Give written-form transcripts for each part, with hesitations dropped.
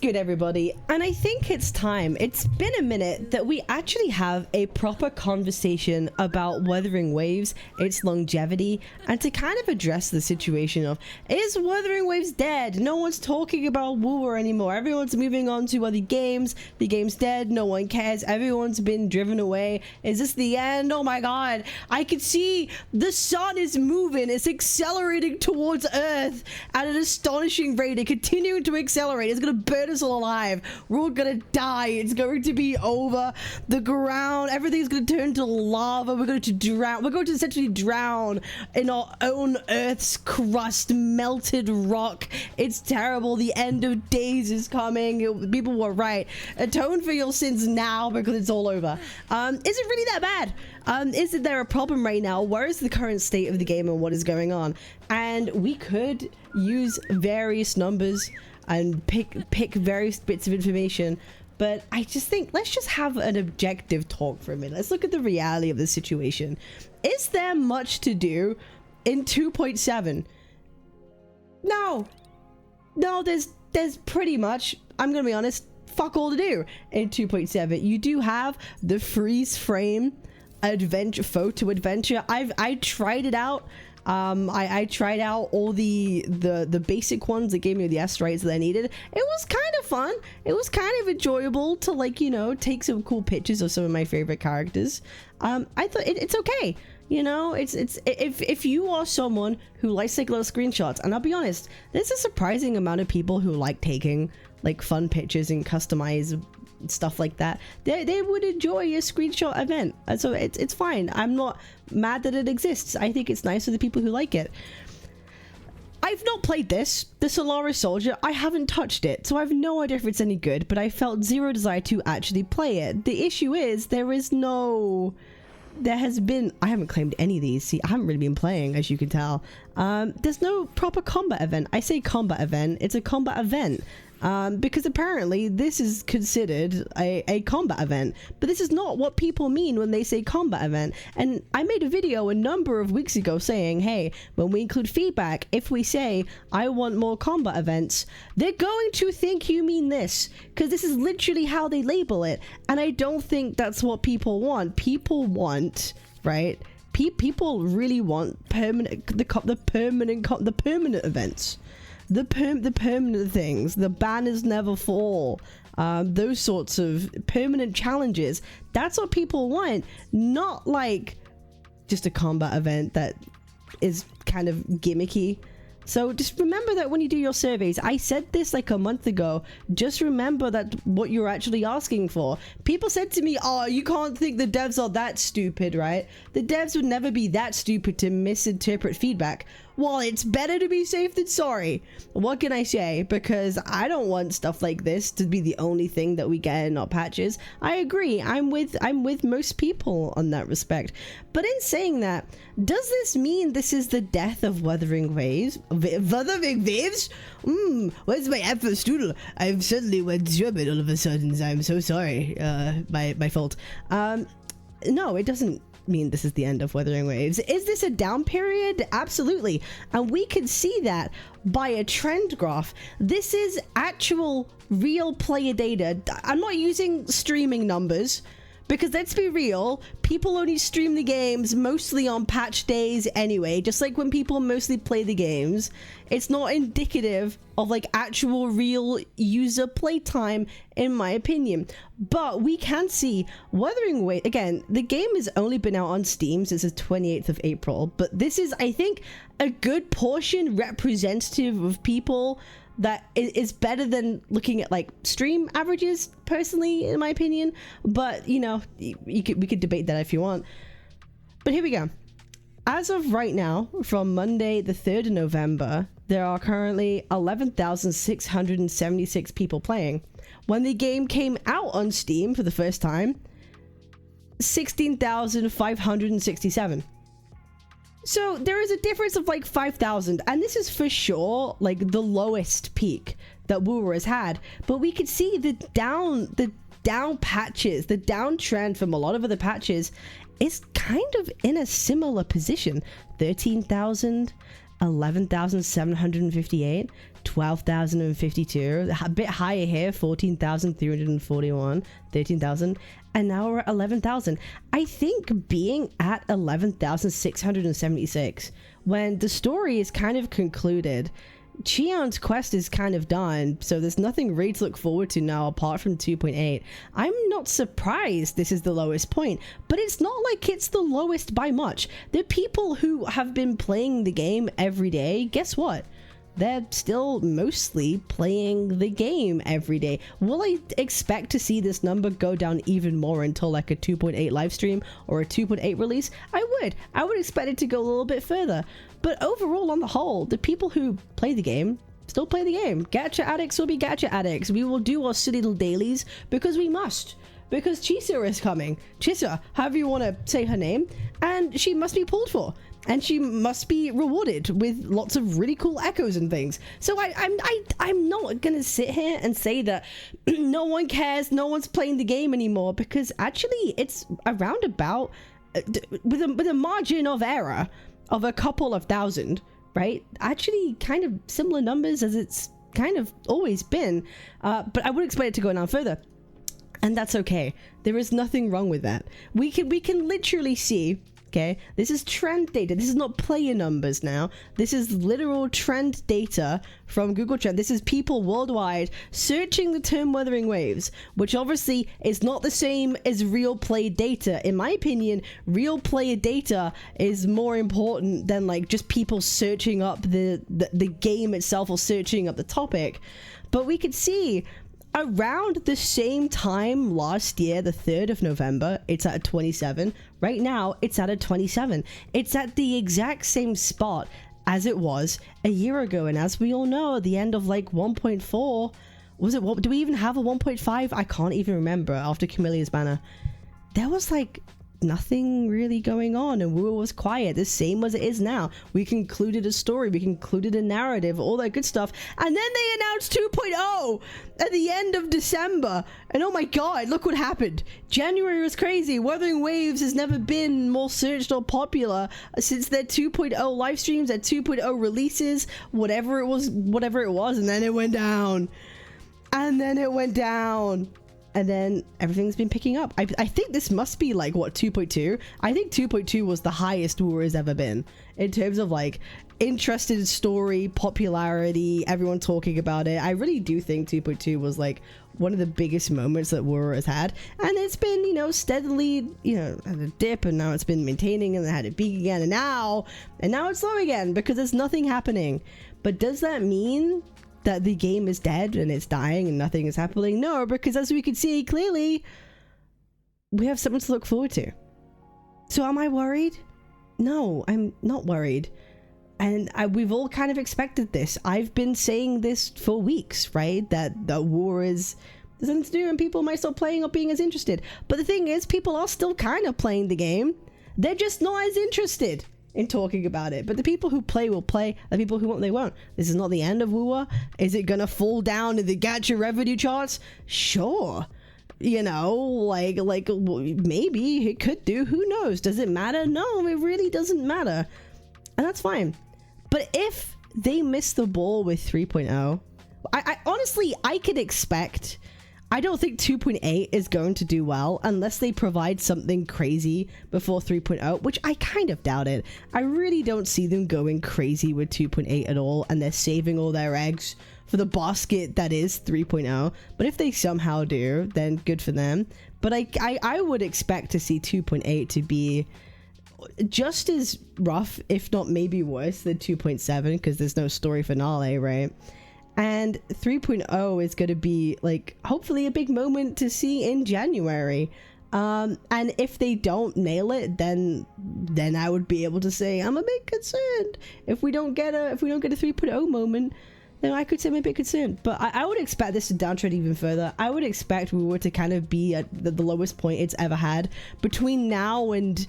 good, everybody? And I think it's time. It's been a minute that we actually have a proper conversation about Wuthering Waves, its longevity, and to kind of address the situation of, is Wuthering Waves dead? No one's talking about Wooer anymore. Everyone's moving on to other games. The game's dead. No one cares. Everyone's been driven away. Is this the end? Oh my god. I can see the sun is moving. It's accelerating towards Earth at an astonishing rate. It continuing to accelerate. It's going to burn us all alive. We're all going to die. It's going to be over. The ground, everything's going to turn to lava. We're going to drown. We're going to essentially drown in our own Earth's crust, melted rock. It's terrible. The end of days is coming. People were right. Atone for your sins now because it's all over. Is it really that bad? Is there a problem right now? Where is the current state of the game and what is going on? And we could use various numbers and pick various bits of information, but I just think let's just have an objective talk for a minute. Let's look at the reality of the situation. Is there much to do in 2.7? No, there's pretty much, I'm gonna be honest, fuck all to do in 2.7. You do have the freeze frame adventure, photo adventure. I tried it out. I tried out all the basic ones that gave me the S rights that I needed. It was kind of fun. It was kind of enjoyable to, like, you know, take some cool pictures of some of my favorite characters. I thought it's okay. You know, it's if you are someone who likes to take little screenshots, and I'll be honest, there's a surprising amount of people who like taking like fun pictures and customize stuff like that. They would enjoy a screenshot event, and so it's fine. I'm not mad that it exists. I think it's nice for the people who like it. I've not played the Solaris Soldier. I haven't touched it, so I have no idea if it's any good, but I felt zero desire to actually play it. The issue is I haven't claimed any of these. See, I haven't really been playing, as you can tell. There's no proper combat event. I say combat event, it's a combat event. Because apparently this is considered a combat event, but this is not what people mean when they say combat event. And I made a video a number of weeks ago saying, hey, when we include feedback, if we say I want more combat events, they're going to think you mean this, because this is literally how they label it. And I don't think that's what people want. People want, right? People really want the permanent events. The permanent things, the banners never fall, those sorts of permanent challenges. That's what people want, not like just a combat event that is kind of gimmicky. So just remember that when you do your surveys, I said this like a month ago, just remember that what you're actually asking for. People said to me, oh, you can't think the devs are that stupid, right? The devs would never be that stupid to misinterpret feedback. Well, it's better to be safe than sorry. What can I say? Because I don't want stuff like this to be the only thing that we get in our patches. I agree. I'm with most people on that respect. But in saying that, does this mean this is the death of Wuthering Waves? Wuthering Waves? Where's my Apple Strudel? I've suddenly went German all of a sudden. I'm so sorry. My fault. No, it doesn't mean this is the end of Wuthering Waves. Is this a down period? Absolutely. And we can see that by a trend graph. This is actual real player data. I'm not using streaming numbers, because let's be real, people only stream the games mostly on patch days anyway. Just like when people mostly play the games, it's not indicative of like actual real user playtime, in my opinion. But we can see Wuthering Waves, again, the game has only been out on Steam since the 28th of April, but this is, I think, a good portion representative of people that is better than looking at like stream averages, personally, in my opinion. But you know, we could debate that if you want. But here we go. As of right now, from Monday the 3rd of November, there are currently 11,676 people playing. When the game came out on Steam for the first time, 16,567. So there is a difference of like 5,000, and this is for sure like the lowest peak that Wooer has had. But we could see the down patches, the downtrend from a lot of other patches is kind of in a similar position. 13,000, 11,758, 12,052, a bit higher here, 14,341, 13,000, and now we're at 11,000. I think being at 11,676 when the story is kind of concluded, Cheon's quest is kind of done, so there's nothing really to look forward to now apart from 2.8. I'm not surprised this is the lowest point, but it's not like it's the lowest by much. The people who have been playing the game every day, guess what? They're still mostly playing the game every day. Will I expect to see this number go down even more until like a 2.8 live stream or a 2.8 release? I would expect it to go a little bit further. But overall, on the whole, the people who play the game still play the game. Gacha addicts will be gacha addicts. We will do our silly little dailies because we must. Because Chisa is coming. Chisa, however you want to say her name, and she must be pulled for. And she must be rewarded with lots of really cool echoes and things. So I'm not gonna sit here and say that no one cares, no one's playing the game anymore, because actually it's around about with a margin of error of a couple of thousand, right? Actually, kind of similar numbers as it's kind of always been, but I would expect it to go down further. And that's okay. There is nothing wrong with that. We can literally see. Okay, this is trend data. This is not player numbers now. This is literal trend data from Google Trend. This is people worldwide searching the term Wuthering Waves, which obviously is not the same as real play data. In my opinion, real player data is more important than like just people searching up the game itself or searching up the topic. But we could see around the same time last year, the 3rd of November, it's at a 27. Right now, it's at a 27. It's at the exact same spot as it was a year ago. And as we all know, at the end of like 1.4, was it, what, do we even have a 1.5? I can't even remember after Camellia's banner. There was like nothing really going on and Wu was quiet, the same as it is now. We concluded a story, we concluded a narrative, all that good stuff, and then they announced 2.0 at the end of December, and oh my god, look what happened. January was crazy. Wuthering Waves has never been more searched or popular since their 2.0 live streams, their 2.0 releases, whatever it was, and then it went down, and then it went down. And then everything's been picking up. I think this must be like, what, 2.2? I think 2.2 was the highest War has ever been in terms of like interested story, popularity, everyone talking about it. I really do think 2.2 was like one of the biggest moments that War has had. And it's been, you know, steadily, you know, had a dip, and now it's been maintaining, and then had a peak again, and now it's low again because there's nothing happening. But does that mean that the game is dead and it's dying and nothing is happening? No, because as we can see clearly, we have something to look forward to. So am I worried? No, I'm not worried. And we've all kind of expected this. I've been saying this for weeks, right? That the War is there's nothing to do and people might stop playing or being as interested. But the thing is, people are still kind of playing the game. They're just not as interested in talking about it. But the people who play will play. The people who won't, they won't. This is not the end of WoW. Is it gonna fall down in the gacha revenue charts? Sure. You know, like maybe it could do. Who knows? Does it matter? No, it really doesn't matter. And that's fine. But if they miss the ball with 3.0, I honestly, I could expect, I don't think 2.8 is going to do well unless they provide something crazy before 3.0, which I kind of doubt it. I really don't see them going crazy with 2.8 at all, and they're saving all their eggs for the basket that is 3.0. But if they somehow do, then good for them. But I would expect to see 2.8 to be just as rough, if not maybe worse, than 2.7, because there's no story finale, right? And 3.0 is going to be like hopefully a big moment to see in January. And if they don't nail it, then I would be able to say I'm a bit concerned. If we don't get a 3.0 moment, then I could say I'm a bit concerned. But I would expect this to downtrend even further. I would expect we were to kind of be at the lowest point it's ever had between now and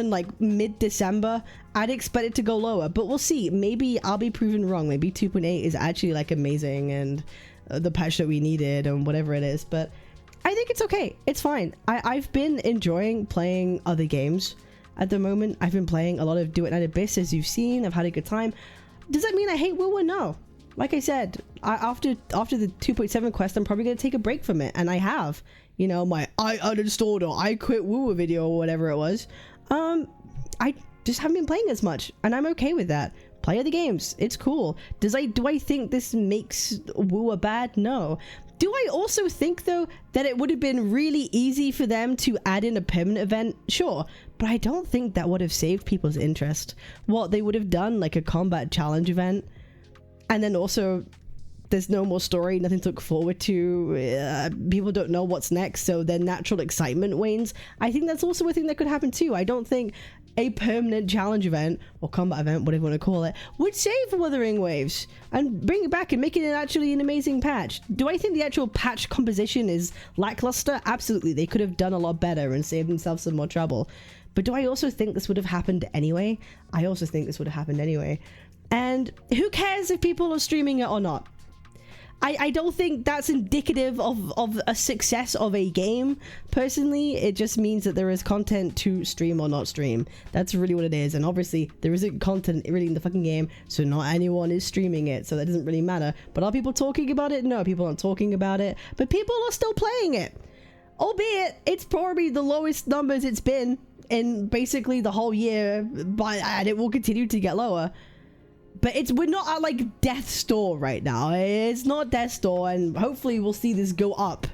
like mid-December. I'd expect it to go lower, but we'll see. Maybe I'll be proven wrong. Maybe 2.8 is actually like amazing and the patch that we needed and whatever it is. But I think it's okay. It's fine. I've been enjoying playing other games at the moment. I've been playing a lot of Do It Night Abyss, as you've seen. I've had a good time. Does that mean I hate WoW? No. like I said, after the 2.7 quest, I'm probably going to take a break from it. And I have, you know, my I uninstalled or I quit Woo video or whatever it was. I just haven't been playing as much, and I'm okay with that. Play other games. It's cool. Do I think this makes Woo bad? No. Do I also think, though, that it would have been really easy for them to add in a permanent event? Sure. But I don't think that would have saved people's interest. What they would have done, like a combat challenge event, and then also there's no more story, nothing to look forward to. People don't know what's next, so their natural excitement wanes. I think that's also a thing that could happen too. I don't think a permanent challenge event or combat event, whatever you want to call it, would save Wuthering Waves and bring it back and make it actually an amazing patch. Do I think the actual patch composition is lackluster? Absolutely. They could have done a lot better and saved themselves some more trouble. But do I also think this would have happened anyway? I also think this would have happened anyway. And who cares if people are streaming it or not? I don't think that's indicative of a success of a game. Personally, it just means that there is content to stream or not stream. That's really what it is. And obviously, there isn't content really in the fucking game, so not anyone is streaming it, so that doesn't really matter. But are people talking about it? No, people aren't talking about it. But people are still playing it. Albeit, it's probably the lowest numbers it's been in basically the whole year, and it will continue to get lower. But we're not at like death's door right now. It's not death's door, and hopefully we'll see this go up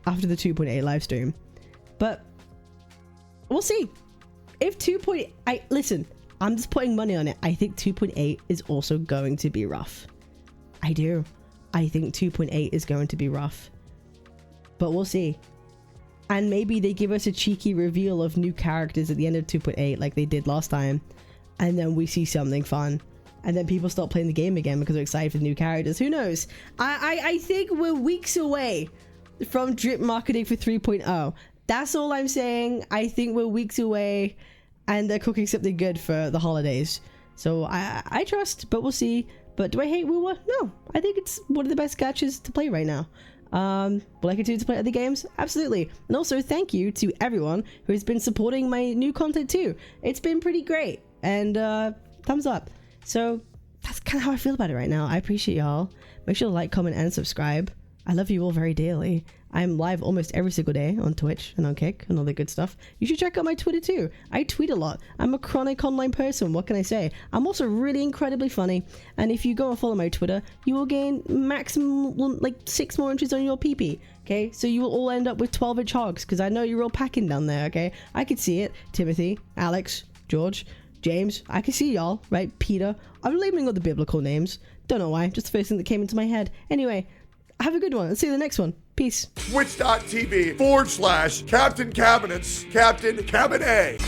after the 2.8 live stream. But we'll see. If 2.8, listen, I'm just putting money on it. I think 2.8 is also going to be rough. I do. I think 2.8 is going to be rough. But we'll see. And maybe they give us a cheeky reveal of new characters at the end of 2.8 like they did last time. And then we see something fun. And then people start playing the game again because they're excited for the new characters. Who knows? I think we're weeks away from drip marketing for 3.0. That's all I'm saying. I think we're weeks away, and they're cooking something good for the holidays. So I trust, but we'll see. But do I hate Woo? No. I think it's one of the best gachas to play right now. Will I continue to play other games? Absolutely. And also, thank you to everyone who has been supporting my new content too. It's been pretty great. And thumbs up. So that's kind of how I feel about it right now. I appreciate y'all. Make sure to like, comment, and subscribe. I love you all very dearly. I'm live almost every single day on Twitch and on Kick and all the good stuff. You should check out my Twitter too. I tweet a lot. I'm a chronic online person. What can I say? I'm also really incredibly funny. And if you go and follow my Twitter, you will gain maximum like 6 more inches on your pee-pee. Okay, so you will all end up with 12-inch hogs because I know you're all packing down there. Okay, I could see it. Timothy, Alex, George, James, I can see y'all, right? Peter. I'm labeling all the biblical names. Don't know why. Just the first thing that came into my head. Anyway, have a good one. Let's see you in the next one. Peace. Twitch.tv/Captain Cabinetz, Captain Cabinetz.